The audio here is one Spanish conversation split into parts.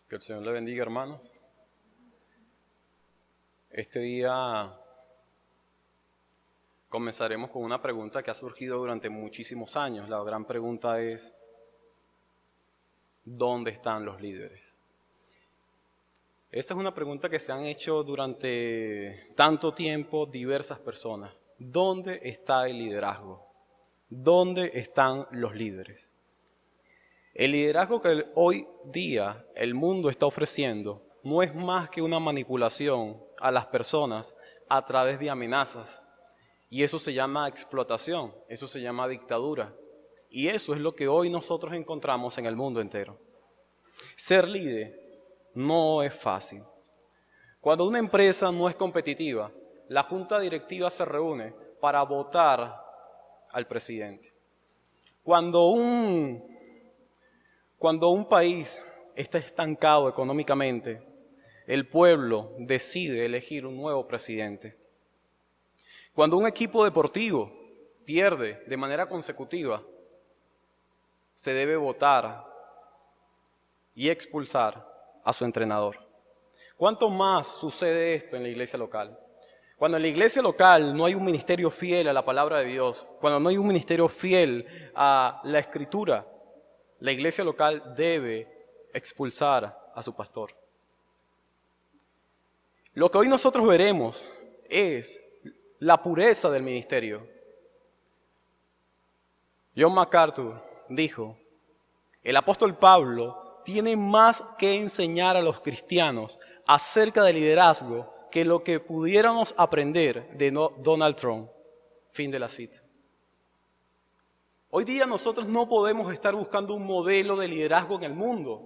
Que el Señor le bendiga, hermanos. Este día comenzaremos con una pregunta que ha surgido durante muchísimos años. La gran pregunta es, ¿dónde están los líderes? Esa es una pregunta que se han hecho durante tanto tiempo diversas personas. ¿Dónde está el liderazgo? ¿Dónde están los líderes? El liderazgo que hoy día el mundo está ofreciendo no es más que una manipulación a las personas a través de amenazas. Y eso se llama explotación, eso se llama dictadura. Y eso es lo que hoy nosotros encontramos en el mundo entero. Ser líder no es fácil. Cuando una empresa no es competitiva, la junta directiva se reúne para votar al presidente. Cuando un país está estancado económicamente, el pueblo decide elegir un nuevo presidente. Cuando un equipo deportivo pierde de manera consecutiva, se debe votar y expulsar a su entrenador. ¿Cuánto más sucede esto en la iglesia local? Cuando en la iglesia local no hay un ministerio fiel a la palabra de Dios, cuando no hay un ministerio fiel a la Escritura, la iglesia local debe expulsar a su pastor. Lo que hoy nosotros veremos es la pureza del ministerio. John MacArthur dijo, el apóstol Pablo tiene más que enseñar a los cristianos acerca del liderazgo que lo que pudiéramos aprender de Donald Trump. Fin de la cita. Hoy día nosotros no podemos estar buscando un modelo de liderazgo en el mundo.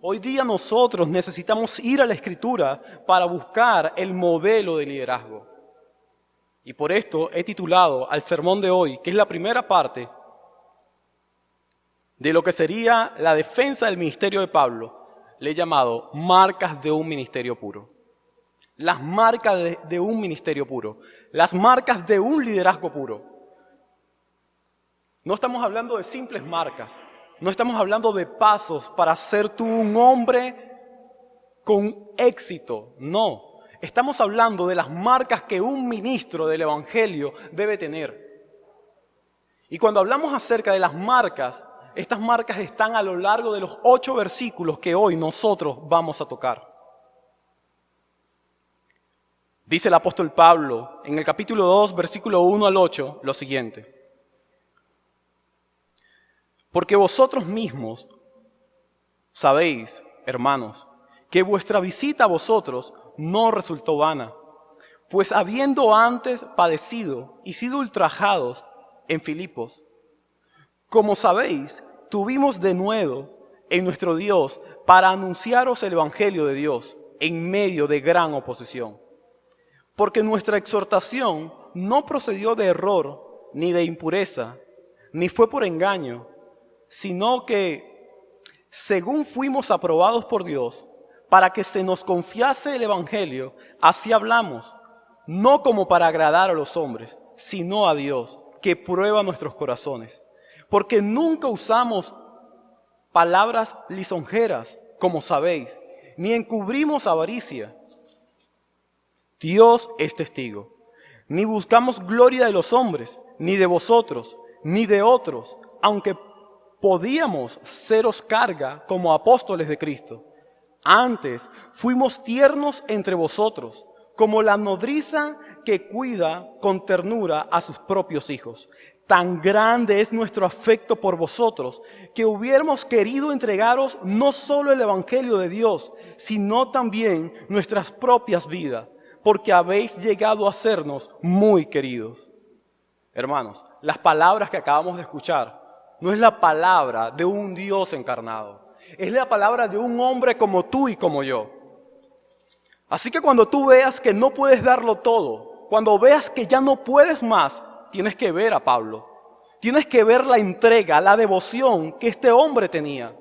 Hoy día nosotros necesitamos ir a la Escritura para buscar el modelo de liderazgo. Y por esto he titulado al sermón de hoy, que es la primera parte de lo que sería la defensa del ministerio de Pablo, le he llamado marcas de un ministerio puro. Las marcas de un ministerio puro, las marcas de un liderazgo puro. No estamos hablando de simples marcas, no estamos hablando de pasos para ser tú un hombre con éxito, no. Estamos hablando de las marcas que un ministro del Evangelio debe tener. Y cuando hablamos acerca de las marcas, estas marcas están a lo largo de los 8 versículos que hoy nosotros vamos a tocar. Dice el apóstol Pablo en el capítulo 2, versículo 1 al 8, lo siguiente. Porque vosotros mismos sabéis, hermanos, que vuestra visita a vosotros no resultó vana, pues habiendo antes padecido y sido ultrajados en Filipos, como sabéis, tuvimos denuedo en nuestro Dios para anunciaros el Evangelio de Dios en medio de gran oposición. Porque nuestra exhortación no procedió de error, ni de impureza, ni fue por engaño, sino que, según fuimos aprobados por Dios, para que se nos confiase el Evangelio, así hablamos, no como para agradar a los hombres, sino a Dios, que prueba nuestros corazones. Porque nunca usamos palabras lisonjeras, como sabéis, ni encubrimos avaricia. Dios es testigo. Ni buscamos gloria de los hombres, ni de vosotros, ni de otros, aunque podíamos seros carga como apóstoles de Cristo. Antes fuimos tiernos entre vosotros, como la nodriza que cuida con ternura a sus propios hijos. Tan grande es nuestro afecto por vosotros, que hubiéramos querido entregaros no solo el Evangelio de Dios, sino también nuestras propias vidas, porque habéis llegado a sernos muy queridos. Hermanos, las palabras que acabamos de escuchar no es la palabra de un Dios encarnado, es la palabra de un hombre como tú y como yo. Así que cuando tú veas que no puedes darlo todo, cuando veas que ya no puedes más, tienes que ver a Pablo. Tienes que ver la entrega, la devoción que este hombre tenía.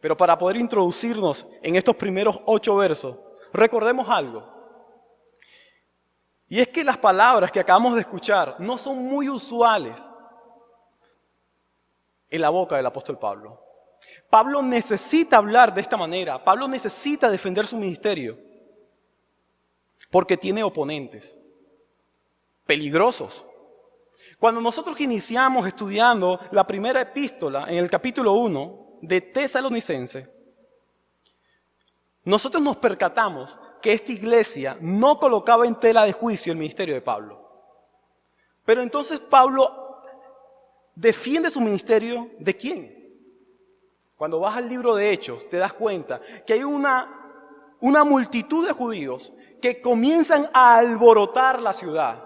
Pero para poder introducirnos en estos primeros 8 versos, recordemos algo. Y es que las palabras que acabamos de escuchar no son muy usuales en la boca del apóstol Pablo. Pablo necesita hablar de esta manera. Pablo necesita defender su ministerio porque tiene oponentes peligrosos. Cuando nosotros iniciamos estudiando la primera epístola en el capítulo 1 de Tesalonicenses, nosotros nos percatamos que esta iglesia no colocaba en tela de juicio el ministerio de Pablo. Pero entonces Pablo defiende su ministerio ¿de quién? Cuando vas al libro de Hechos te das cuenta que hay una multitud de judíos que comienzan a alborotar la ciudad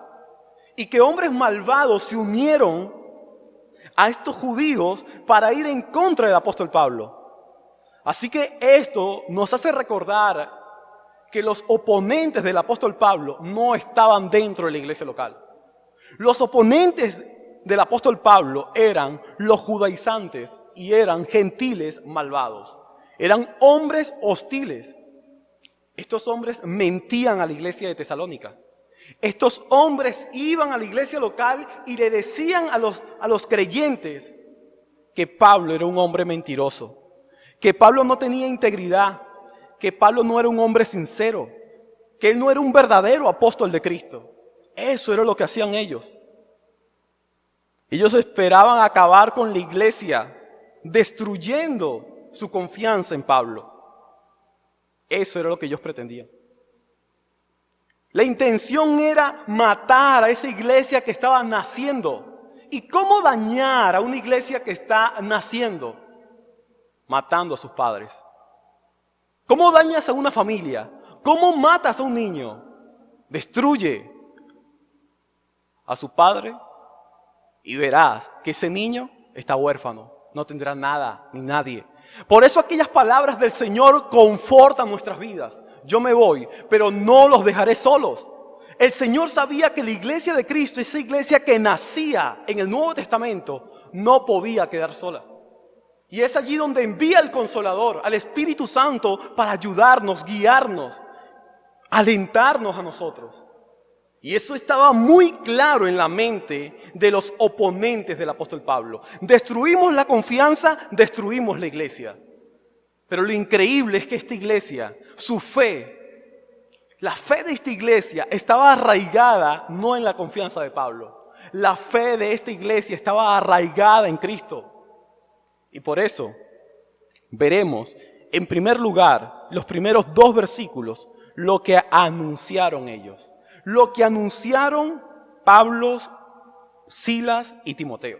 y que hombres malvados se unieron a estos judíos para ir en contra del apóstol Pablo. Así que esto nos hace recordar que los oponentes del apóstol Pablo no estaban dentro de la iglesia local. Los oponentes del apóstol Pablo eran los judaizantes y eran gentiles malvados. Eran hombres hostiles. Estos hombres mentían a la iglesia de Tesalónica. Estos hombres iban a la iglesia local y le decían a los creyentes que Pablo era un hombre mentiroso, que Pablo no tenía integridad, que Pablo no era un hombre sincero, que él no era un verdadero apóstol de Cristo. Eso era lo que hacían ellos. Ellos esperaban acabar con la iglesia, destruyendo su confianza en Pablo. Eso era lo que ellos pretendían. La intención era matar a esa iglesia que estaba naciendo. ¿Y cómo dañar a una iglesia que está naciendo? Matando a sus padres. ¿Cómo dañas a una familia? ¿Cómo matas a un niño? Destruye a su padre y verás que ese niño está huérfano, no tendrá nada ni nadie. Por eso aquellas palabras del Señor confortan nuestras vidas. Yo me voy, pero no los dejaré solos. El Señor sabía que la iglesia de Cristo, esa iglesia que nacía en el Nuevo Testamento, no podía quedar sola. Y es allí donde envía al Consolador, al Espíritu Santo, para ayudarnos, guiarnos, alentarnos a nosotros. Y eso estaba muy claro en la mente de los oponentes del apóstol Pablo. Destruimos la confianza, destruimos la iglesia. Pero lo increíble es que esta iglesia, su fe, la fe de esta iglesia estaba arraigada no en la confianza de Pablo. La fe de esta iglesia estaba arraigada en Cristo. Y por eso veremos, en primer lugar, los primeros 2 versículos, lo que anunciaron ellos. Lo que anunciaron Pablo, Silas y Timoteo.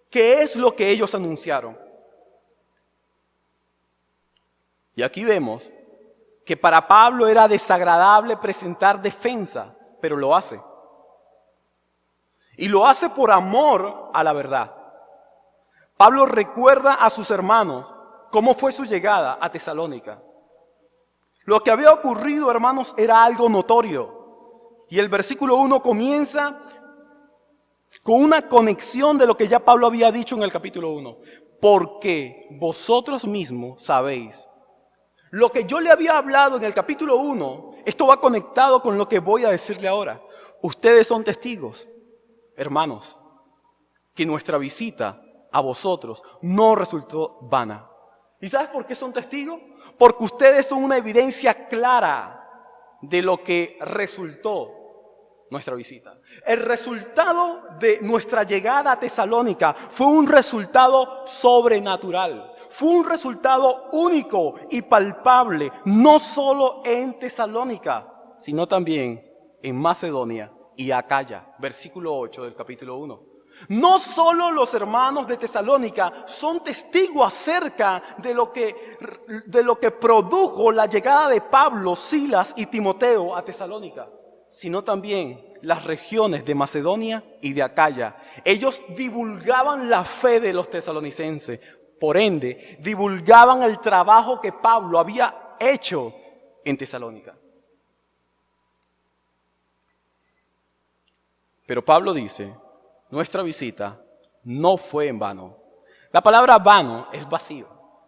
¿Qué es lo que ellos anunciaron? Y aquí vemos que para Pablo era desagradable presentar defensa, pero lo hace. Y lo hace por amor a la verdad. Pablo recuerda a sus hermanos cómo fue su llegada a Tesalónica. Lo que había ocurrido, hermanos, era algo notorio. Y el versículo 1 comienza con una conexión de lo que ya Pablo había dicho en el capítulo 1. Porque vosotros mismos sabéis. Lo que yo le había hablado en el capítulo 1, esto va conectado con lo que voy a decirle ahora. Ustedes son testigos, hermanos, que nuestra visita a vosotros no resultó vana. ¿Y sabes por qué son testigos? Porque ustedes son una evidencia clara de lo que resultó nuestra visita. El resultado de nuestra llegada a Tesalónica fue un resultado sobrenatural. Fue un resultado único y palpable, no solo en Tesalónica, sino también en Macedonia y Acaya, versículo 8 del capítulo 1. No solo los hermanos de Tesalónica son testigos acerca de lo que produjo la llegada de Pablo, Silas y Timoteo a Tesalónica, sino también las regiones de Macedonia y de Acaya. Ellos divulgaban la fe de los tesalonicenses, por ende, divulgaban el trabajo que Pablo había hecho en Tesalónica. Pero Pablo dice, nuestra visita no fue en vano. La palabra vano es vacío,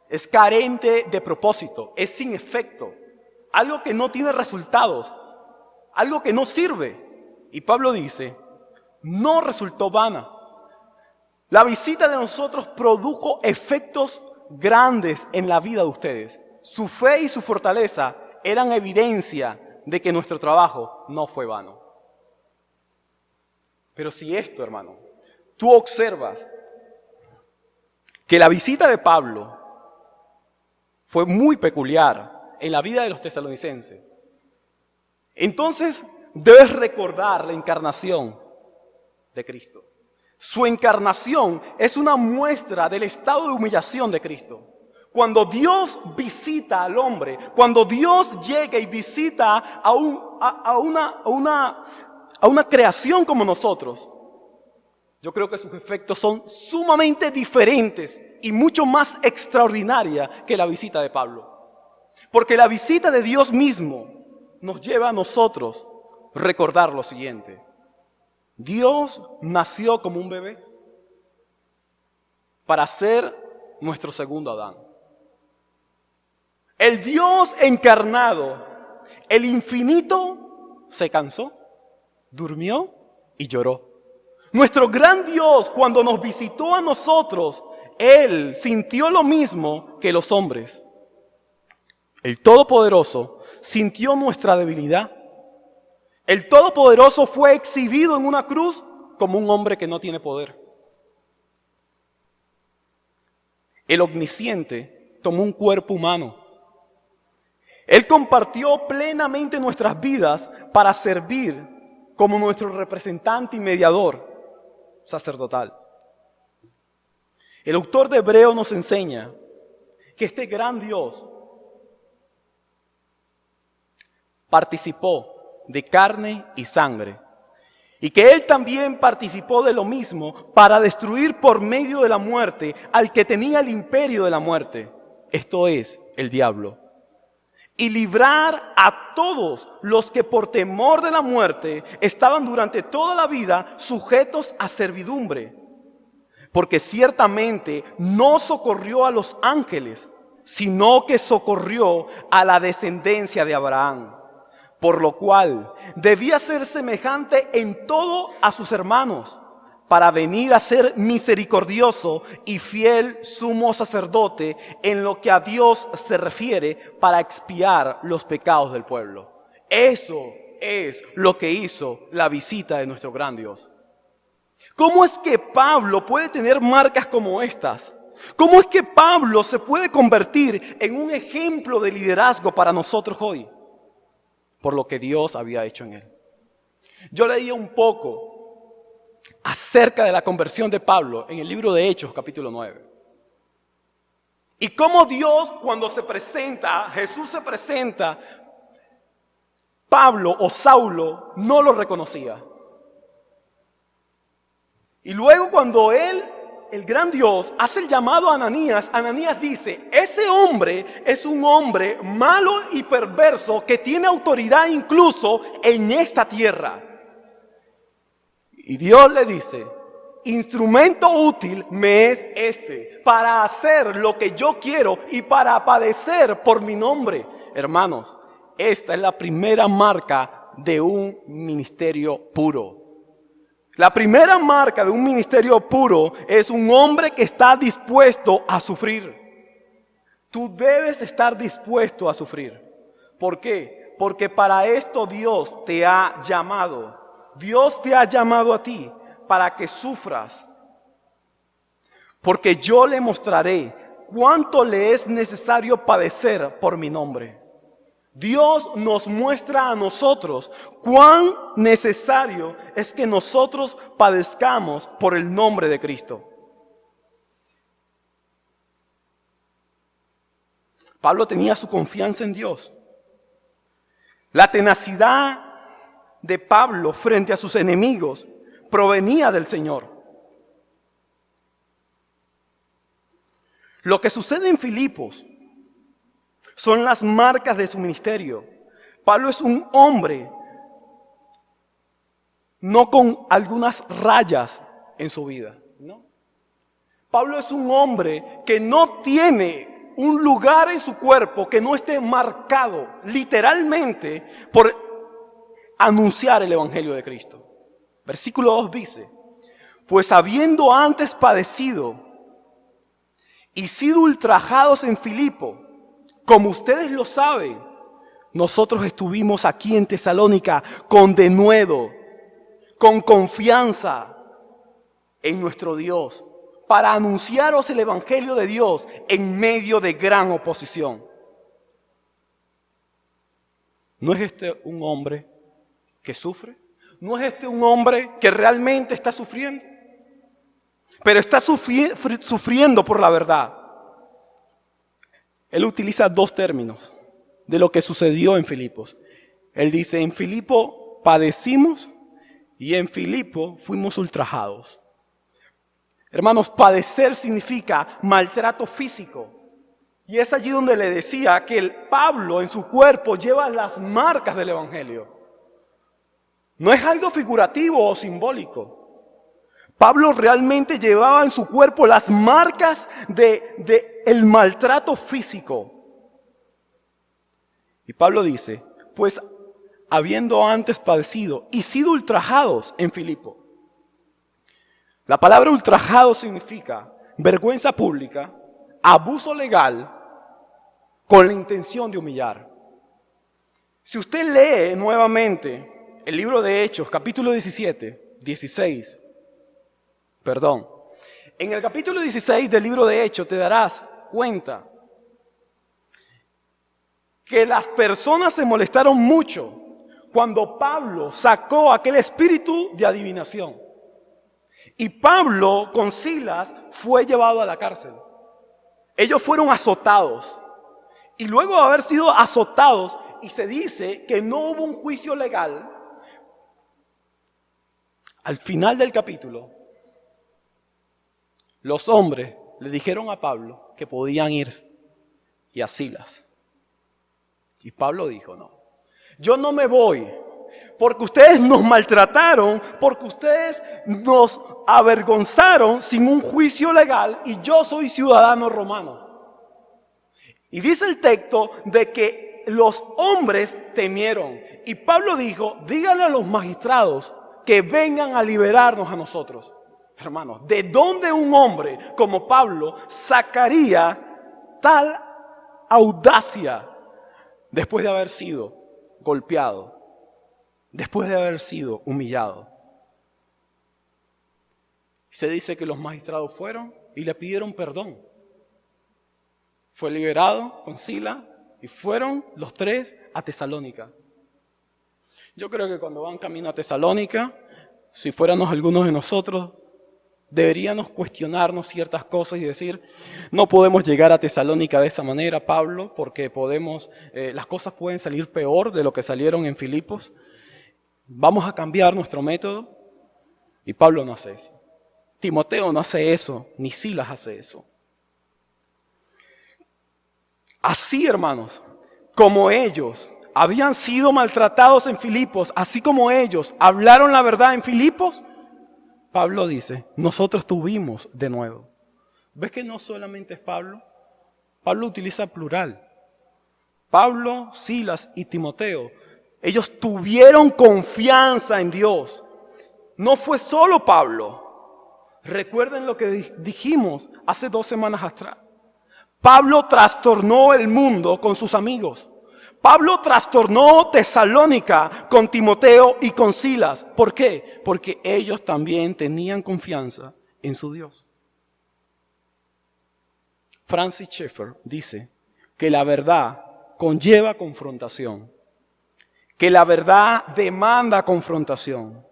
es carente de propósito, es sin efecto, algo que no tiene resultados, algo que no sirve. Y Pablo dice, no resultó vana. La visita de nosotros produjo efectos grandes en la vida de ustedes. Su fe y su fortaleza eran evidencia de que nuestro trabajo no fue vano. Pero si esto, hermano, tú observas que la visita de Pablo fue muy peculiar en la vida de los tesalonicenses, entonces debes recordar la encarnación de Cristo. Su encarnación es una muestra del estado de humillación de Cristo. Cuando Dios visita al hombre, cuando Dios llega y visita a una creación como nosotros, yo creo que sus efectos son sumamente diferentes y mucho más extraordinarias que la visita de Pablo. Porque la visita de Dios mismo nos lleva a nosotros recordar lo siguiente. Dios nació como un bebé para ser nuestro segundo Adán. El Dios encarnado, el infinito, se cansó, durmió y lloró. Nuestro gran Dios, cuando nos visitó a nosotros, Él sintió lo mismo que los hombres. El Todopoderoso sintió nuestra debilidad. El Todopoderoso fue exhibido en una cruz como un hombre que no tiene poder. El Omnisciente tomó un cuerpo humano. Él compartió plenamente nuestras vidas para servir como nuestro representante y mediador sacerdotal. El autor de Hebreos nos enseña que este gran Dios participó de carne y sangre y que Él también participó de lo mismo para destruir por medio de la muerte al que tenía el imperio de la muerte, esto es, el diablo, y librar a todos los que por temor de la muerte estaban durante toda la vida sujetos a servidumbre. Porque ciertamente no socorrió a los ángeles, sino que socorrió a la descendencia de Abraham. Por lo cual debía ser semejante en todo a sus hermanos, para venir a ser misericordioso y fiel sumo sacerdote en lo que a Dios se refiere para expiar los pecados del pueblo. Eso es lo que hizo la visita de nuestro gran Dios. ¿Cómo es que Pablo puede tener marcas como estas? ¿Cómo es que Pablo se puede convertir en un ejemplo de liderazgo para nosotros hoy? Por lo que Dios había hecho en él. Yo leía un poco acerca de la conversión de Pablo en el libro de Hechos, capítulo 9. Y cómo Dios, cuando se presenta, Jesús se presenta, Pablo o Saulo no lo reconocía. Y luego cuando él, el gran Dios, hace el llamado a Ananías, Ananías dice, ese hombre es un hombre malo y perverso que tiene autoridad incluso en esta tierra. Y Dios le dice, instrumento útil me es este, para hacer lo que yo quiero y para padecer por mi nombre. Hermanos, esta es la primera marca de un ministerio puro. La primera marca de un ministerio puro es un hombre que está dispuesto a sufrir. Tú debes estar dispuesto a sufrir. ¿Por qué? Porque para esto Dios te ha llamado. Dios te ha llamado a ti para que sufras. Porque yo le mostraré cuánto le es necesario padecer por mi nombre. Dios nos muestra a nosotros cuán necesario es que nosotros padezcamos por el nombre de Cristo. Pablo tenía su confianza en Dios. La tenacidad de Pablo frente a sus enemigos provenía del Señor. Lo que sucede en Filipos son las marcas de su ministerio. Pablo es un hombre no con algunas rayas en su vida, ¿no? Pablo es un hombre que no tiene un lugar en su cuerpo que no esté marcado literalmente por anunciar el evangelio de Cristo. Versículo 2 dice, pues habiendo antes padecido y sido ultrajados en Filipo, como ustedes lo saben, nosotros estuvimos aquí en Tesalónica con denuedo, con confianza en nuestro Dios, para anunciaros el Evangelio de Dios en medio de gran oposición. ¿No es este un hombre que sufre? ¿No es este un hombre que realmente está sufriendo? Pero está sufriendo por la verdad. Él utiliza dos términos de lo que sucedió en Filipos. Él dice, en Filipo padecimos y en Filipo fuimos ultrajados. Hermanos, padecer significa maltrato físico. Y es allí donde le decía que el Pablo en su cuerpo lleva las marcas del Evangelio. No es algo figurativo o simbólico. Pablo realmente llevaba en su cuerpo las marcas del maltrato físico. Y Pablo dice, pues habiendo antes padecido y sido ultrajados en Filipo. La palabra ultrajado significa vergüenza pública, abuso legal, con la intención de humillar. Si usted lee nuevamente el libro de Hechos, capítulo 16, en el capítulo 16 del libro de Hechos te darás cuenta que las personas se molestaron mucho cuando Pablo sacó aquel espíritu de adivinación. Y Pablo con Silas fue llevado a la cárcel. Ellos fueron azotados. Y luego de haber sido azotados, y se dice que no hubo un juicio legal, al final del capítulo, los hombres le dijeron a Pablo que podían irse y a Silas. Y Pablo dijo, no, yo no me voy porque ustedes nos maltrataron, porque ustedes nos avergonzaron sin un juicio legal y yo soy ciudadano romano. Y dice el texto de que los hombres temieron. Y Pablo dijo, díganle a los magistrados que vengan a liberarnos a nosotros. Hermanos, ¿de dónde un hombre como Pablo sacaría tal audacia después de haber sido golpeado, después de haber sido humillado? Se dice que los magistrados fueron y le pidieron perdón. Fue liberado con Silas y fueron los tres a Tesalónica. Yo creo que cuando van camino a Tesalónica, si fuéramos algunos de nosotros, deberíamos cuestionarnos ciertas cosas y decir, no podemos llegar a Tesalónica de esa manera, Pablo, porque las cosas pueden salir peor de lo que salieron en Filipos. Vamos a cambiar nuestro método. Y Pablo no hace eso. Timoteo no hace eso, ni Silas hace eso. Así, hermanos, como ellos habían sido maltratados en Filipos, así como ellos hablaron la verdad en Filipos, Pablo dice, nosotros tuvimos de nuevo. ¿Ves que no solamente es Pablo? Pablo utiliza plural. Pablo, Silas y Timoteo, ellos tuvieron confianza en Dios. No fue solo Pablo. Recuerden lo que dijimos hace 2 semanas atrás. Pablo trastornó el mundo con sus amigos. Pablo trastornó Tesalónica con Timoteo y con Silas. ¿Por qué? Porque ellos también tenían confianza en su Dios. Francis Schaeffer dice que la verdad conlleva confrontación, que la verdad demanda confrontación,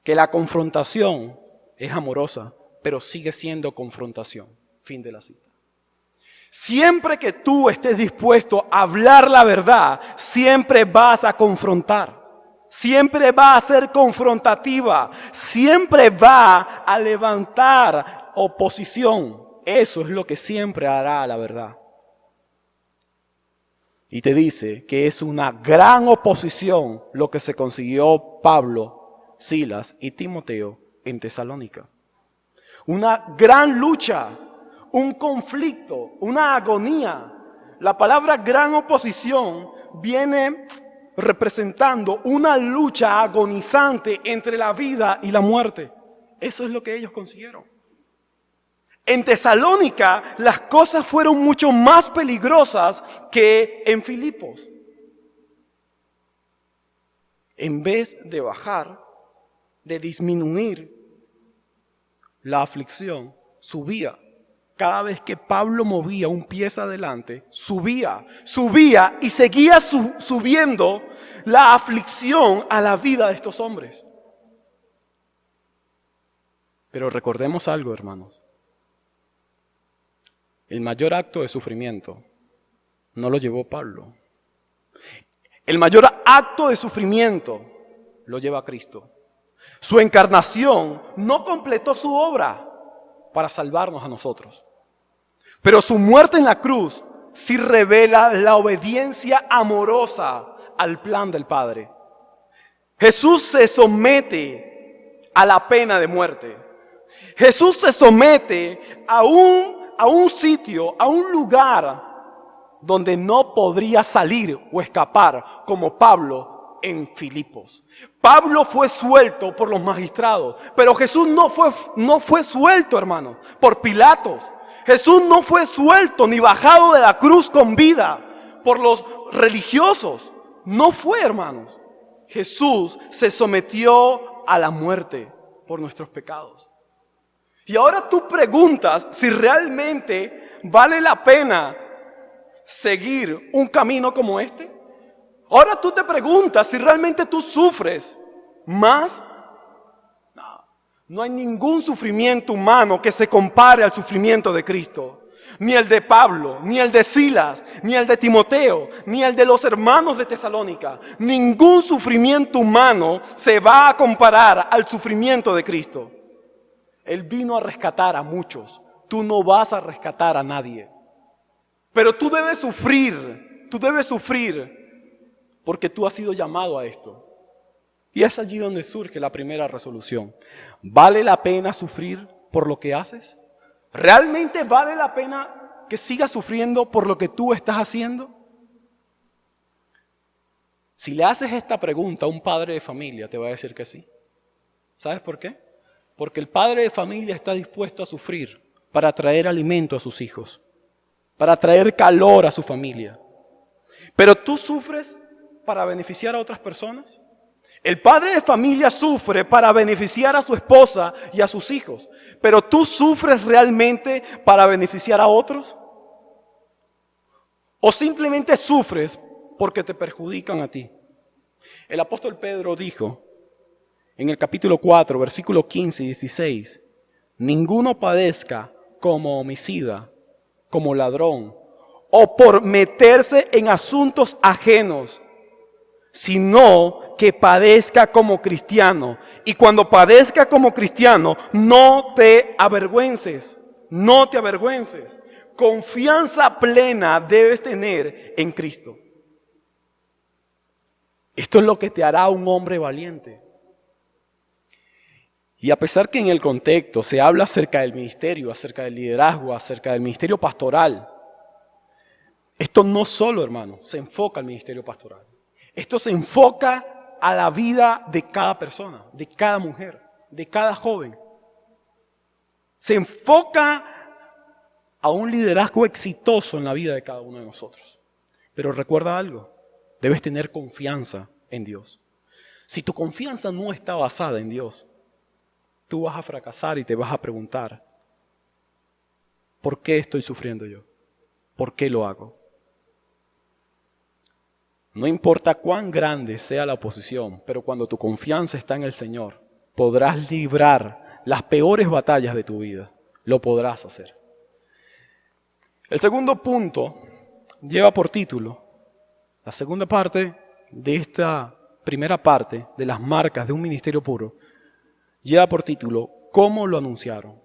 que la confrontación es amorosa, pero sigue siendo confrontación. Fin de la cita. Siempre que tú estés dispuesto a hablar la verdad, siempre vas a confrontar. Siempre va a ser confrontativa. Siempre va a levantar oposición. Eso es lo que siempre hará la verdad. Y te dice que es una gran oposición lo que se consiguió Pablo, Silas y Timoteo en Tesalónica. Una gran lucha. Un conflicto, una agonía. La palabra gran oposición viene representando una lucha agonizante entre la vida y la muerte. Eso es lo que ellos consiguieron. En Tesalónica las cosas fueron mucho más peligrosas que en Filipos. En vez de bajar, de disminuir la aflicción, subía. Cada vez que Pablo movía un pie hacia adelante, subía y seguía subiendo la aflicción a la vida de estos hombres. Pero recordemos algo, hermanos. El mayor acto de sufrimiento no lo llevó Pablo. El mayor acto de sufrimiento lo lleva Cristo. Su encarnación no completó su obra para salvarnos a nosotros. Pero su muerte en la cruz sí revela la obediencia amorosa al plan del Padre. Jesús se somete a la pena de muerte. Jesús se somete a un sitio, a un lugar donde no podría salir o escapar, como Pablo en Filipos. Pablo fue suelto por los magistrados, pero Jesús no fue suelto, hermano, por Pilatos. Jesús no fue suelto ni bajado de la cruz con vida por los religiosos. No fue, hermanos. Jesús se sometió a la muerte por nuestros pecados. Y ahora tú preguntas si realmente vale la pena seguir un camino como este. Ahora tú te preguntas si realmente tú sufres más. No hay ningún sufrimiento humano que se compare al sufrimiento de Cristo. Ni el de Pablo, ni el de Silas, ni el de Timoteo, ni el de los hermanos de Tesalónica. Ningún sufrimiento humano se va a comparar al sufrimiento de Cristo. Él vino a rescatar a muchos. Tú no vas a rescatar a nadie. Pero tú debes sufrir porque tú has sido llamado a esto. Y es allí donde surge la primera resolución. ¿Vale la pena sufrir por lo que haces? ¿Realmente vale la pena que sigas sufriendo por lo que tú estás haciendo? Si le haces esta pregunta a un padre de familia, te va a decir que sí. ¿Sabes por qué? Porque el padre de familia está dispuesto a sufrir para traer alimento a sus hijos, para traer calor a su familia. Pero tú sufres para beneficiar a otras personas. El padre de familia sufre para beneficiar a su esposa y a sus hijos. Pero tú sufres realmente para beneficiar a otros. O simplemente sufres porque te perjudican a ti. El apóstol Pedro dijo en el capítulo 4, versículos 15 y 16, ninguno padezca como homicida, como ladrón, o por meterse en asuntos ajenos, sino que padezca como cristiano. Y cuando padezca como cristiano, no te avergüences, no te avergüences. Confianza plena debes tener en Cristo. Esto es lo que te hará un hombre valiente. Y a pesar que en el contexto se habla acerca del ministerio, acerca del liderazgo, acerca del ministerio pastoral, esto no solo, hermano, se enfoca al ministerio pastoral. Esto se enfoca a la vida de cada persona, de cada mujer, de cada joven. Se enfoca a un liderazgo exitoso en la vida de cada uno de nosotros. Pero recuerda algo, debes tener confianza en Dios. Si tu confianza no está basada en Dios, tú vas a fracasar y te vas a preguntar, ¿por qué estoy sufriendo yo? ¿Por qué lo hago? No importa cuán grande sea la oposición, pero cuando tu confianza está en el Señor, podrás librar las peores batallas de tu vida. Lo podrás hacer. El segundo punto lleva por título, la segunda parte de esta primera parte de las marcas de un ministerio puro, lleva por título, ¿cómo lo anunciaron?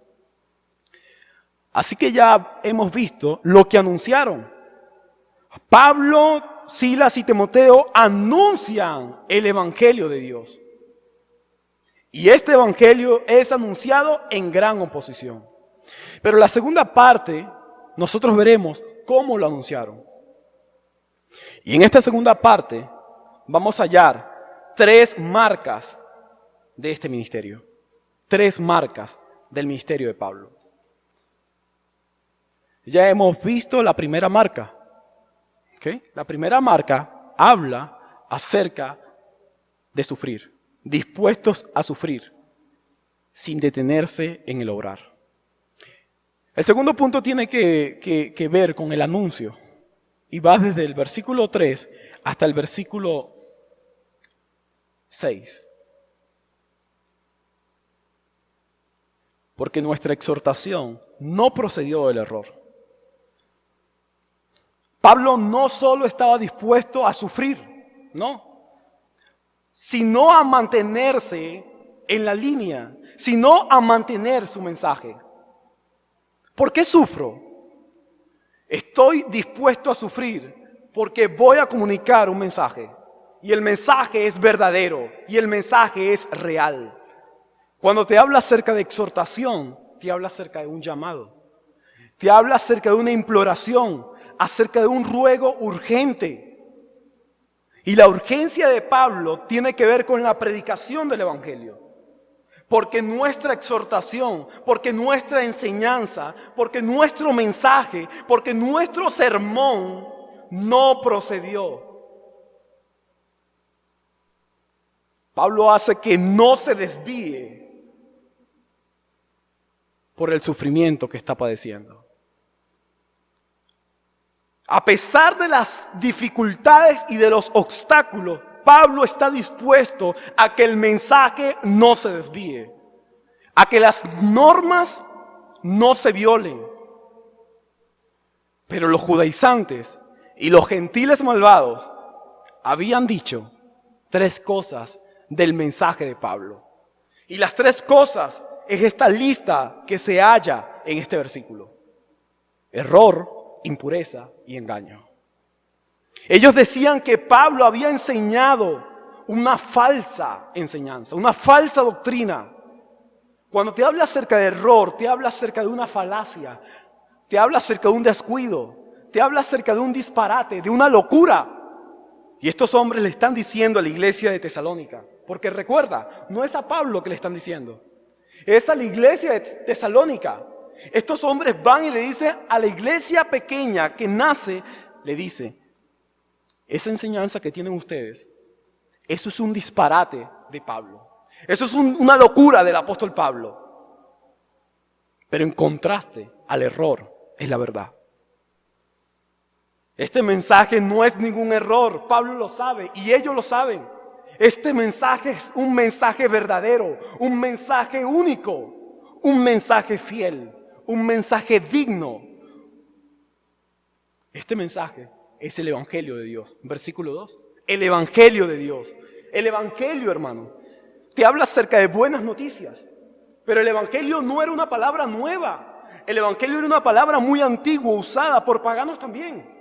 Así que ya hemos visto lo que anunciaron. Pablo, Silas y Timoteo anuncian el evangelio de Dios. Y este evangelio es anunciado en gran oposición. Pero la segunda parte, nosotros veremos cómo lo anunciaron. Y en esta segunda parte vamos a hallar 3 marcas de este ministerio. 3 marcas del ministerio de Pablo. Ya hemos visto la primera marca. ¿Okay? La primera marca habla acerca de sufrir, dispuestos a sufrir, sin detenerse en el obrar. El segundo punto tiene que ver con el anuncio, y va desde el versículo 3 hasta el versículo 6. Porque nuestra exhortación no procedió del error. Pablo no solo estaba dispuesto a sufrir, no, sino a mantenerse en la línea, sino a mantener su mensaje. ¿Por qué sufro? Estoy dispuesto a sufrir porque voy a comunicar un mensaje. Y el mensaje es verdadero y el mensaje es real. Cuando te habla acerca de exhortación, te habla acerca de un llamado. Te habla acerca de una imploración, acerca de un ruego urgente. Y la urgencia de Pablo tiene que ver con la predicación del Evangelio. Porque nuestra exhortación, porque nuestra enseñanza, porque nuestro mensaje, porque nuestro sermón no procedió. Pablo hace que no se desvíe por el sufrimiento que está padeciendo. A pesar de las dificultades y de los obstáculos, Pablo está dispuesto a que el mensaje no se desvíe, a que las normas no se violen. Pero los judaizantes y los gentiles malvados habían dicho 3 cosas del mensaje de Pablo. Y las 3 cosas es esta lista que se halla en este versículo: error, impureza y engaño. Ellos decían que Pablo había enseñado una falsa enseñanza, una falsa doctrina. Cuando te habla acerca de error, te habla acerca de una falacia, te habla acerca de un descuido, te habla acerca de un disparate, de una locura. Y estos hombres le están diciendo a la iglesia de Tesalónica, porque recuerda, no es a Pablo que le están diciendo, es a la iglesia de Tesalónica. Estos hombres van y le dicen a la iglesia pequeña que nace, le dice: esa enseñanza que tienen ustedes, eso es un disparate de Pablo. Eso es una locura del apóstol Pablo. Pero en contraste al error es la verdad. Este mensaje no es ningún error. Pablo lo sabe y ellos lo saben. Este mensaje es un mensaje verdadero, un mensaje único, un mensaje fiel, un mensaje digno. Este mensaje es el Evangelio de Dios. Versículo 2. El Evangelio de Dios. El Evangelio, hermano, te habla acerca de buenas noticias. Pero el Evangelio no era una palabra nueva. El Evangelio era una palabra muy antigua, usada por paganos también.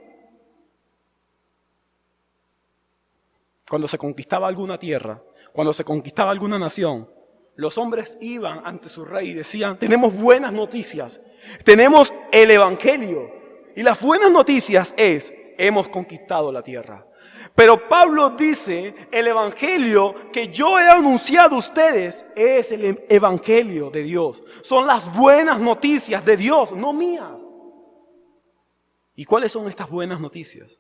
Cuando se conquistaba alguna tierra, cuando se conquistaba alguna nación, los hombres iban ante su rey y decían: tenemos buenas noticias, tenemos el Evangelio. Y las buenas noticias es: hemos conquistado la tierra. Pero Pablo dice: el Evangelio que yo he anunciado a ustedes es el Evangelio de Dios. Son las buenas noticias de Dios, no mías. ¿Y cuáles son estas buenas noticias?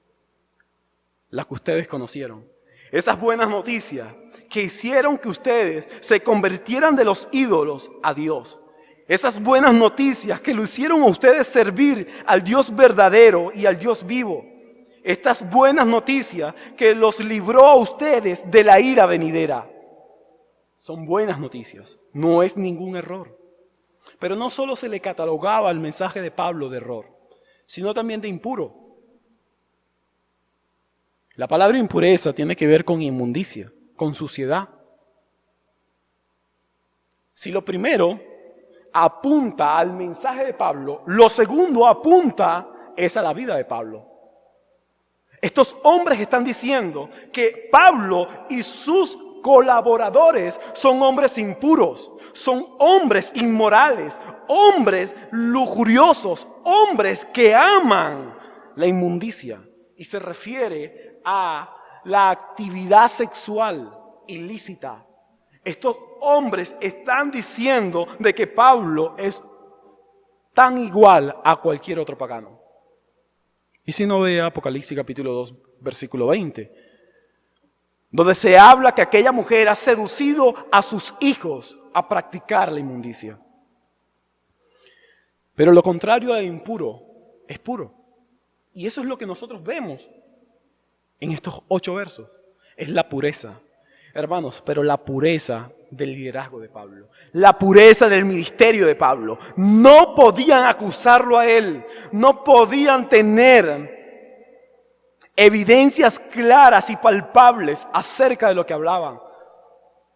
Las que ustedes conocieron. Esas buenas noticias que hicieron que ustedes se convirtieran de los ídolos a Dios. Esas buenas noticias que lo hicieron a ustedes servir al Dios verdadero y al Dios vivo. Estas buenas noticias que los libró a ustedes de la ira venidera. Son buenas noticias, no es ningún error. Pero no solo se le catalogaba al mensaje de Pablo de error, sino también de impuro. La palabra impureza tiene que ver con inmundicia, con suciedad. Si lo primero apunta al mensaje de Pablo, lo segundo apunta es a la vida de Pablo. Estos hombres están diciendo que Pablo y sus colaboradores son hombres impuros, son hombres inmorales, hombres lujuriosos, hombres que aman la inmundicia. Y se refiere a la actividad sexual ilícita. Estos hombres están diciendo de que Pablo es tan igual a cualquier otro pagano. Y si no, ve Apocalipsis capítulo 2, versículo 20, donde se habla que aquella mujer ha seducido a sus hijos a practicar la inmundicia. Pero lo contrario a impuro es puro. Y eso es lo que nosotros vemos en estos 8 versos. Es la pureza. Hermanos, pero la pureza del liderazgo de Pablo, la pureza del ministerio de Pablo. No podían acusarlo a él, no podían tener evidencias claras y palpables acerca de lo que hablaban.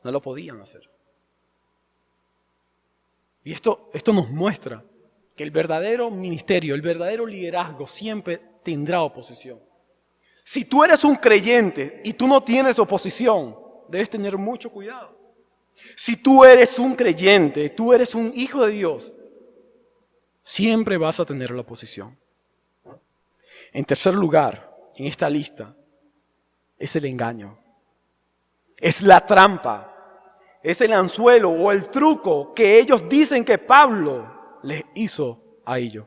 No lo podían hacer. Y esto nos muestra que el verdadero ministerio, el verdadero liderazgo siempre tendrá oposición. Si tú eres un creyente y tú no tienes oposición, debes tener mucho cuidado. Si tú eres un creyente, tú eres un hijo de Dios, siempre vas a tener la oposición. En tercer lugar, en esta lista, es el engaño. Es la trampa, es el anzuelo o el truco que ellos dicen que Pablo les hizo a ellos.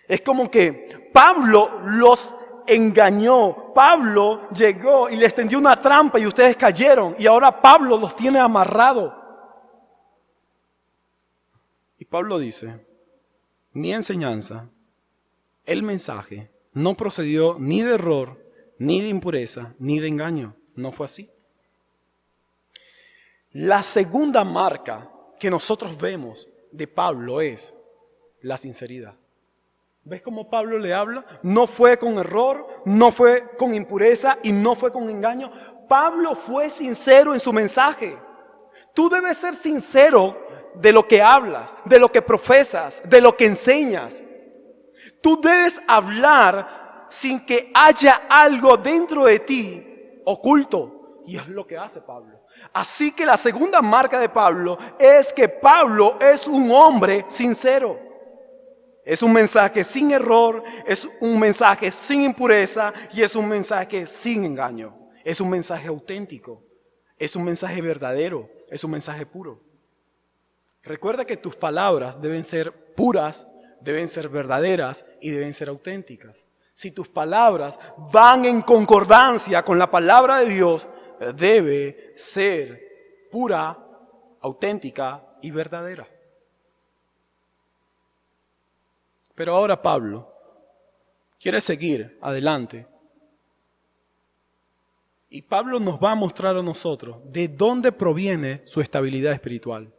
Es como que Pablo los engañó. Pablo llegó y les tendió una trampa y ustedes cayeron. Y ahora Pablo los tiene amarrados. Y Pablo dice, mi enseñanza, el mensaje, no procedió ni de error, ni de impureza, ni de engaño. No fue así. La segunda marca que nosotros vemos de Pablo es la sinceridad. ¿Ves cómo Pablo le habla? No fue con error, no fue con impureza y no fue con engaño. Pablo fue sincero en su mensaje. Tú debes ser sincero de lo que hablas, de lo que profesas, de lo que enseñas. Tú debes hablar sin que haya algo dentro de ti oculto. Y es lo que hace Pablo. Así que la segunda marca de Pablo es que Pablo es un hombre sincero. Es un mensaje sin error, es un mensaje sin impureza y es un mensaje sin engaño. Es un mensaje auténtico, es un mensaje verdadero, es un mensaje puro. Recuerda que tus palabras deben ser puras, deben ser verdaderas y deben ser auténticas. Si tus palabras van en concordancia con la palabra de Dios, debe ser pura, auténtica y verdadera. Pero ahora Pablo quiere seguir adelante. Y Pablo nos va a mostrar a nosotros de dónde proviene su estabilidad espiritual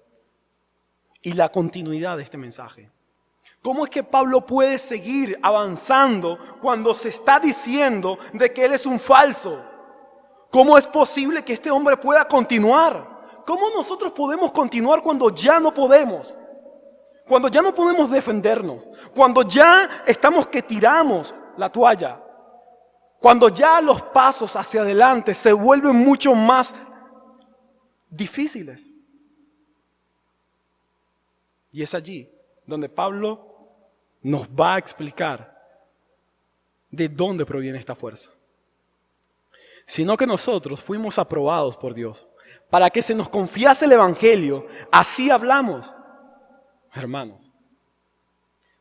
y la continuidad de este mensaje. ¿Cómo es que Pablo puede seguir avanzando cuando se está diciendo de que él es un falso? ¿Cómo es posible que este hombre pueda continuar? ¿Cómo nosotros podemos continuar cuando ya no podemos? Cuando ya no podemos defendernos, cuando ya estamos que tiramos la toalla, cuando ya los pasos hacia adelante se vuelven mucho más difíciles. Y es allí donde Pablo nos va a explicar de dónde proviene esta fuerza. Sino que nosotros fuimos aprobados por Dios para que se nos confiase el Evangelio, así hablamos. Hermanos,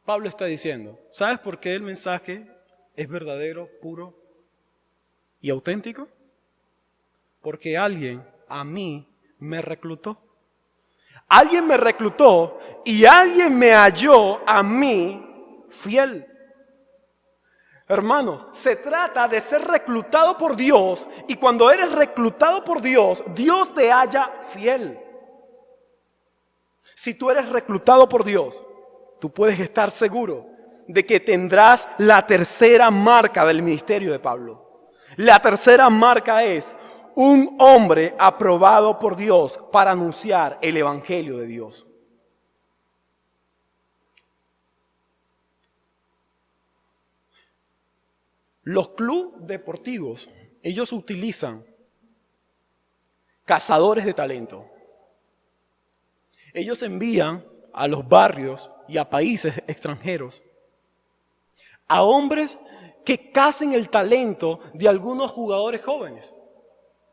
Pablo está diciendo, ¿sabes por qué el mensaje es verdadero, puro y auténtico? Porque alguien a mí me reclutó. Alguien me reclutó y alguien me halló a mí fiel. Hermanos, se trata de ser reclutado por Dios y cuando eres reclutado por Dios, Dios te halla fiel. Si tú eres reclutado por Dios, tú puedes estar seguro de que tendrás la tercera marca del ministerio de Pablo. La tercera marca es un hombre aprobado por Dios para anunciar el Evangelio de Dios. Los clubes deportivos, ellos utilizan cazadores de talento. Ellos envían a los barrios y a países extranjeros a hombres que cacen el talento de algunos jugadores jóvenes,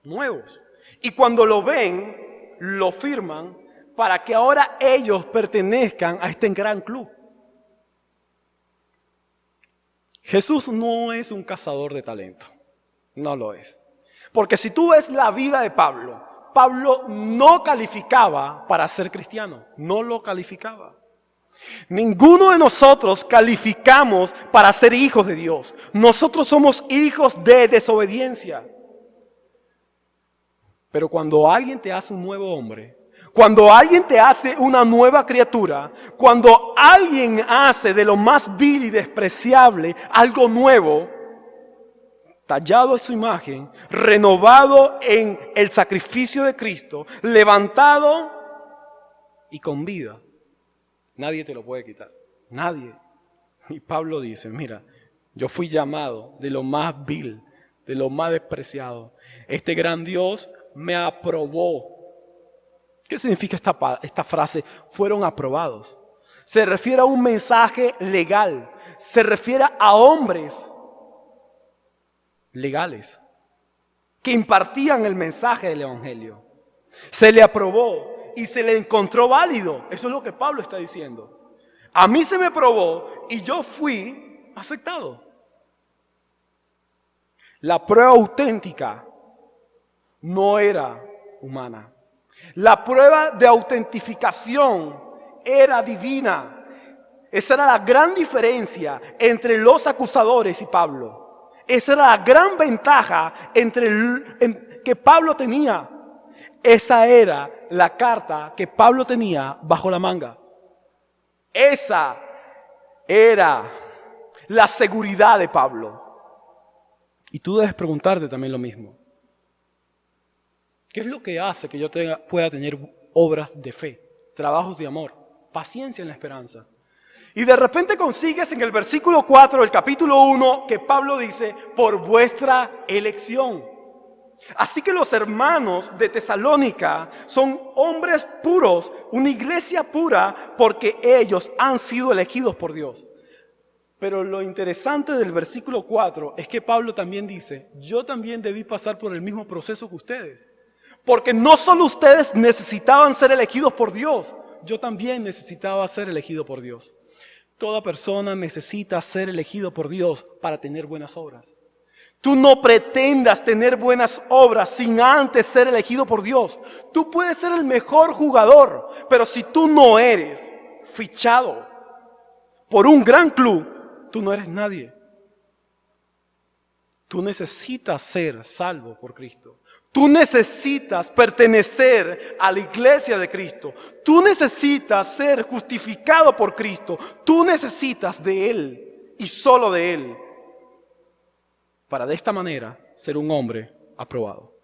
nuevos. Y cuando lo ven, lo firman para que ahora ellos pertenezcan a este gran club. Jesús no es un cazador de talento. No lo es. Porque si tú ves la vida de Pablo, Pablo no calificaba para ser cristiano. No lo calificaba. Ninguno de nosotros calificamos para ser hijos de Dios. Nosotros somos hijos de desobediencia. Pero cuando alguien te hace un nuevo hombre, cuando alguien te hace una nueva criatura, cuando alguien hace de lo más vil y despreciable algo nuevo, tallado en su imagen, renovado en el sacrificio de Cristo, levantado y con vida, nadie te lo puede quitar. Nadie. Y Pablo dice, mira, yo fui llamado de lo más vil, de lo más despreciado. Este gran Dios me aprobó. ¿Qué significa esta frase? Fueron aprobados. Se refiere a un mensaje legal. Se refiere a hombres legales que impartían el mensaje del evangelio. Se le aprobó y se le encontró válido. Eso es lo que Pablo está diciendo. A mí se me probó y yo fui aceptado. La prueba auténtica no era humana. La prueba de autentificación era divina. Esa era la gran diferencia entre los acusadores y Pablo. Esa era la gran ventaja que Pablo tenía. Esa era la carta que Pablo tenía bajo la manga. Esa era la seguridad de Pablo. Y tú debes preguntarte también lo mismo. ¿Qué es lo que hace que yo pueda tener obras de fe, trabajos de amor, paciencia en la esperanza? Y de repente consigues en el versículo 4 del capítulo 1 que Pablo dice, por vuestra elección. Así que los hermanos de Tesalónica son hombres puros, una iglesia pura, porque ellos han sido elegidos por Dios. Pero lo interesante del versículo 4 es que Pablo también dice, yo también debí pasar por el mismo proceso que ustedes. Porque no solo ustedes necesitaban ser elegidos por Dios, yo también necesitaba ser elegido por Dios. Toda persona necesita ser elegido por Dios para tener buenas obras. Tú no pretendas tener buenas obras sin antes ser elegido por Dios. Tú puedes ser el mejor jugador, pero si tú no eres fichado por un gran club, tú no eres nadie. Tú necesitas ser salvo por Cristo. Tú necesitas pertenecer a la iglesia de Cristo. Tú necesitas ser justificado por Cristo. Tú necesitas de Él y solo de Él para de esta manera ser un hombre aprobado.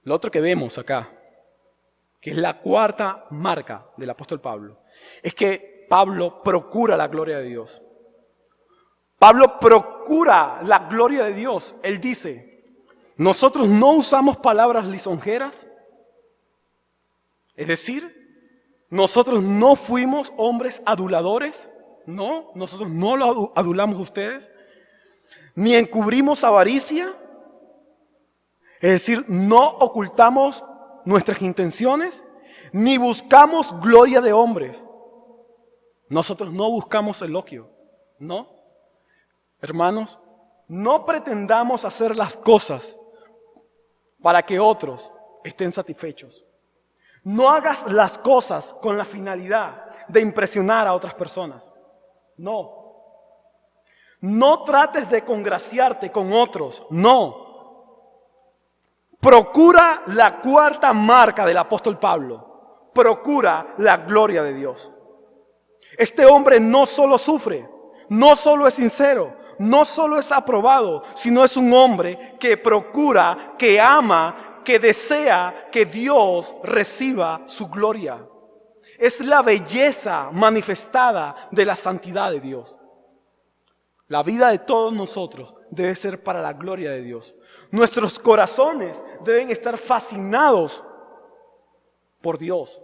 Lo otro que vemos acá, que es la cuarta marca del apóstol Pablo, es que Pablo procura la gloria de Dios. Pablo procura la gloria de Dios. Él dice, nosotros no usamos palabras lisonjeras. Es decir, nosotros no fuimos hombres aduladores. No, nosotros no lo adulamos a ustedes. Ni encubrimos avaricia. Es decir, no ocultamos nuestras intenciones. Ni buscamos gloria de hombres. Nosotros no buscamos elogio. No. Hermanos, no pretendamos hacer las cosas para que otros estén satisfechos. No hagas las cosas con la finalidad de impresionar a otras personas. No. No trates de congraciarte con otros. No. Procura la cuarta marca del apóstol Pablo. Procura la gloria de Dios. Este hombre no solo sufre, no solo es sincero, no solo es aprobado, sino es un hombre que procura, que ama, que desea que Dios reciba su gloria. Es la belleza manifestada de la santidad de Dios. La vida de todos nosotros debe ser para la gloria de Dios. Nuestros corazones deben estar fascinados por Dios.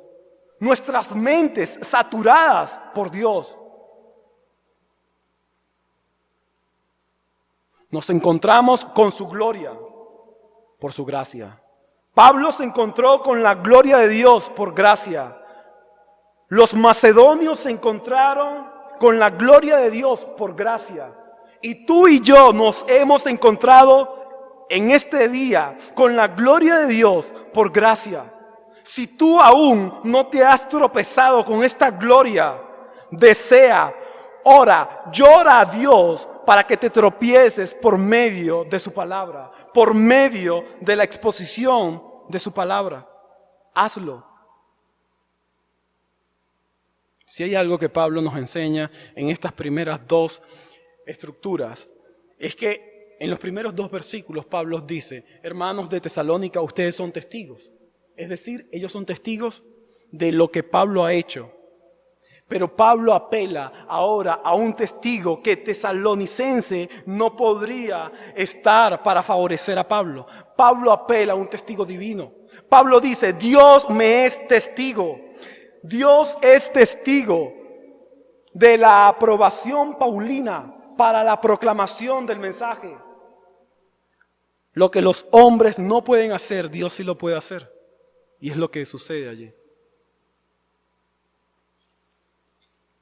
Nuestras mentes saturadas por Dios. Nos encontramos con su gloria por su gracia. Pablo se encontró con la gloria de Dios por gracia. Los macedonios se encontraron con la gloria de Dios por gracia. Y tú y yo nos hemos encontrado en este día con la gloria de Dios por gracia. Si tú aún no te has tropezado con esta gloria, desea, ora, llora a Dios para que te tropieces por medio de su palabra, por medio de la exposición de su palabra. Hazlo. Si hay algo que Pablo nos enseña en estas primeras dos estructuras, es que en los primeros dos versículos Pablo dice: hermanos de Tesalónica, ustedes son testigos. Es decir, ellos son testigos de lo que Pablo ha hecho. Pero Pablo apela ahora a un testigo que tesalonicense no podría estar para favorecer a Pablo. Pablo apela a un testigo divino. Pablo dice: Dios me es testigo. Dios es testigo de la aprobación paulina para la proclamación del mensaje. Lo que los hombres no pueden hacer, Dios sí lo puede hacer. Y es lo que sucede allí.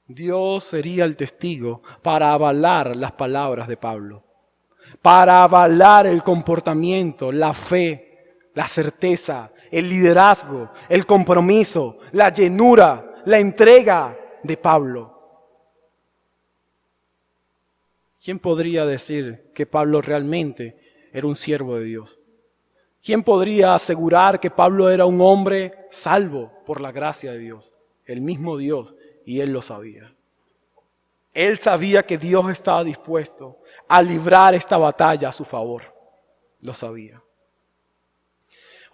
Dios sería el testigo para avalar las palabras de Pablo, para avalar el comportamiento, la fe, la certeza, el liderazgo, el compromiso, la llenura, la entrega de Pablo. ¿Quién podría decir que Pablo realmente era un siervo de Dios? ¿Quién podría asegurar que Pablo era un hombre salvo por la gracia de Dios? El mismo Dios, y él lo sabía. Él sabía que Dios estaba dispuesto a librar esta batalla a su favor. Lo sabía.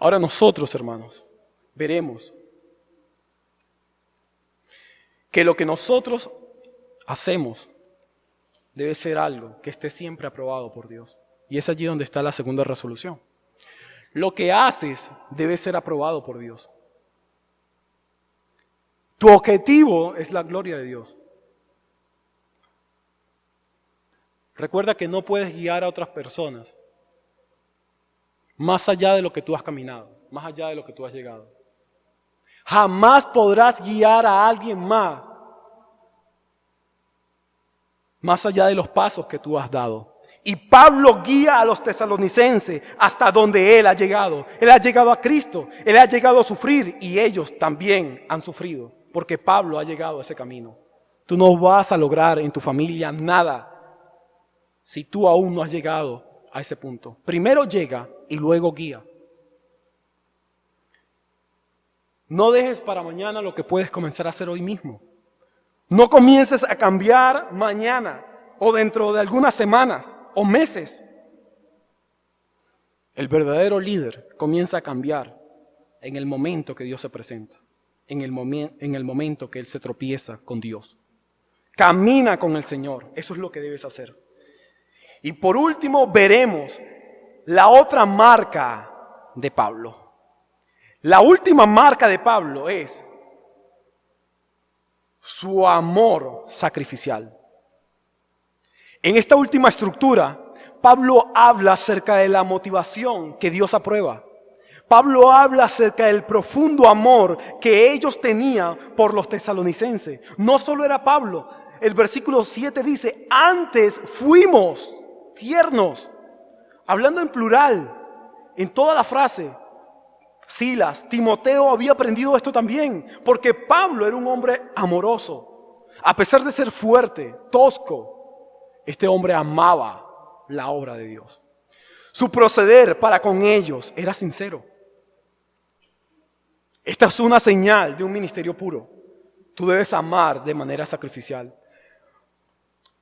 Ahora nosotros, hermanos, veremos que lo que nosotros hacemos debe ser algo que esté siempre aprobado por Dios. Y es allí donde está la segunda resolución. Lo que haces debe ser aprobado por Dios. Tu objetivo es la gloria de Dios. Recuerda que no puedes guiar a otras personas más allá de lo que tú has caminado, más allá de lo que tú has llegado. Jamás podrás guiar a alguien más allá de los pasos que tú has dado. Y Pablo guía a los tesalonicenses hasta donde él ha llegado. Él ha llegado a Cristo, él ha llegado a sufrir y ellos también han sufrido, porque Pablo ha llegado a ese camino. Tú no vas a lograr en tu familia nada si tú aún no has llegado a ese punto. Primero llega y luego guía. No dejes para mañana lo que puedes comenzar a hacer hoy mismo. No comiences a cambiar mañana o dentro de algunas semanas o meses. El verdadero líder comienza a cambiar en el momento que Dios se presenta, en el momento que él se tropieza con Dios. Camina con el Señor, eso es lo que debes hacer. Y por último veremos la otra marca de Pablo. La última marca de Pablo es su amor sacrificial. En esta última estructura, Pablo habla acerca de la motivación que Dios aprueba. Pablo habla acerca del profundo amor que ellos tenían por los tesalonicenses. No solo era Pablo. El versículo 7 dice: antes fuimos tiernos. Hablando en plural, en toda la frase. Silas, Timoteo había aprendido esto también, porque Pablo era un hombre amoroso. A pesar de ser fuerte, tosco, este hombre amaba la obra de Dios. Su proceder para con ellos era sincero. Esta es una señal de un ministerio puro. Tú debes amar de manera sacrificial.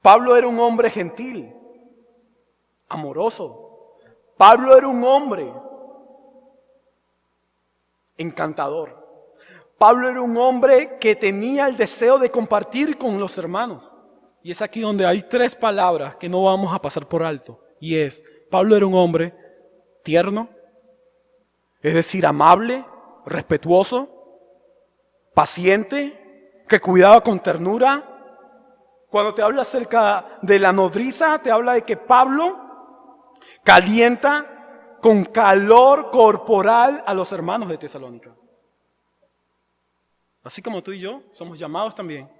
Pablo era un hombre gentil, amoroso. Pablo era un hombre encantador. Pablo era un hombre que tenía el deseo de compartir con los hermanos. Y es aquí donde hay tres palabras que no vamos a pasar por alto. Y es: Pablo era un hombre tierno, es decir, amable, respetuoso, paciente, que cuidaba con ternura. Cuando te habla acerca de la nodriza, te habla de que Pablo calienta con calor corporal a los hermanos de Tesalónica. así como tú y yo, somos llamados también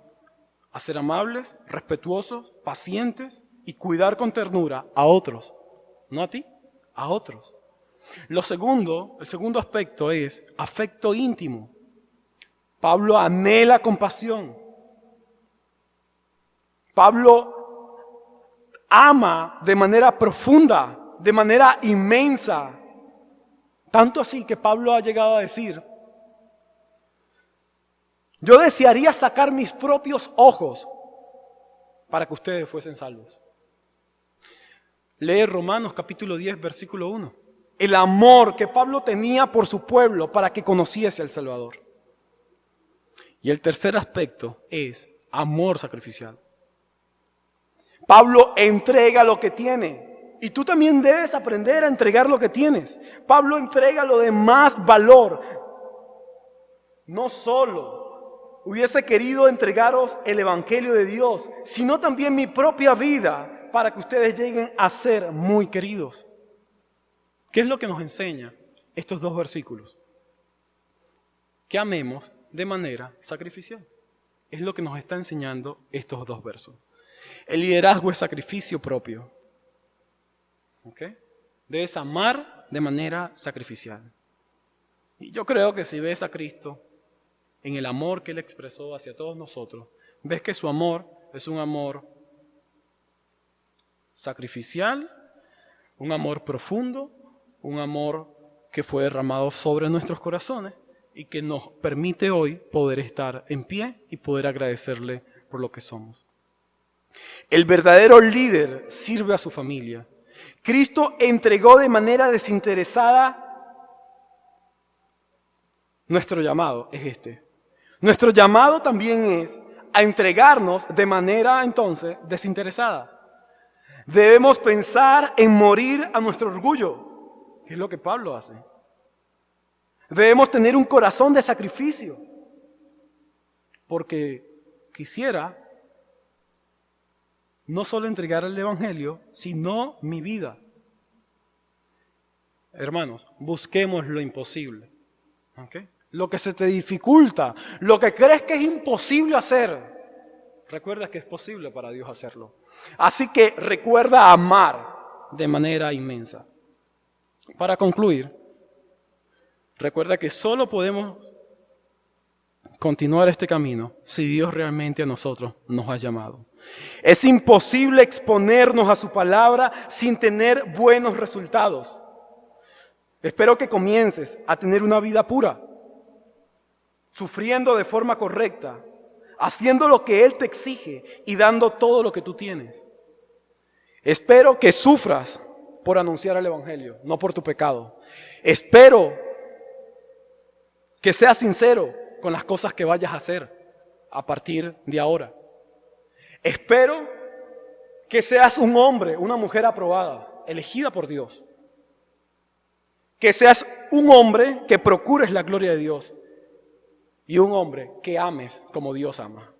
a ser amables, respetuosos, pacientes y cuidar con ternura a otros. No a ti, a otros. El segundo aspecto es afecto íntimo. Pablo anhela compasión. Pablo ama de manera profunda, de manera inmensa. Tanto así que Pablo ha llegado a decir: yo desearía sacar mis propios ojos para que ustedes fuesen salvos. Lee Romanos capítulo 10, versículo 1. El amor que Pablo tenía por su pueblo para que conociese al Salvador. Y el tercer aspecto es amor sacrificial. Pablo entrega lo que tiene. Y tú también debes aprender a entregar lo que tienes. Pablo entrega lo de más valor. No solo hubiese querido entregaros el Evangelio de Dios, sino también mi propia vida para que ustedes lleguen a ser muy queridos. ¿Qué es lo que nos enseña estos dos versículos? Que amemos de manera sacrificial. Es lo que nos está enseñando estos dos versos. El liderazgo es sacrificio propio. ¿Ok? Debes amar de manera sacrificial. Y yo creo que si ves a Cristo en el amor que Él expresó hacia todos nosotros, ves que su amor es un amor sacrificial, un amor profundo, un amor que fue derramado sobre nuestros corazones y que nos permite hoy poder estar en pie y poder agradecerle por lo que somos. El verdadero líder sirve a su familia. Cristo entregó de manera desinteresada. Nuestro llamado es este. Nuestro llamado también es a entregarnos de manera entonces desinteresada. Debemos pensar en morir a nuestro orgullo, que es lo que Pablo hace. Debemos tener un corazón de sacrificio, porque quisiera no solo entregar el Evangelio, sino mi vida. Hermanos, busquemos lo imposible. ¿Okay? Lo que se te dificulta, lo que crees que es imposible hacer, recuerda que es posible para Dios hacerlo. Así que recuerda amar de manera inmensa. Para concluir, recuerda que solo podemos continuar este camino si Dios realmente a nosotros nos ha llamado. Es imposible exponernos a su palabra sin tener buenos resultados. Espero que comiences a tener una vida pura, sufriendo de forma correcta, haciendo lo que Él te exige y dando todo lo que tú tienes. Espero que sufras por anunciar el Evangelio, no por tu pecado. Espero que seas sincero con las cosas que vayas a hacer a partir de ahora. Espero que seas un hombre, una mujer aprobada, elegida por Dios. Que seas un hombre que procures la gloria de Dios y un hombre que ames como Dios ama.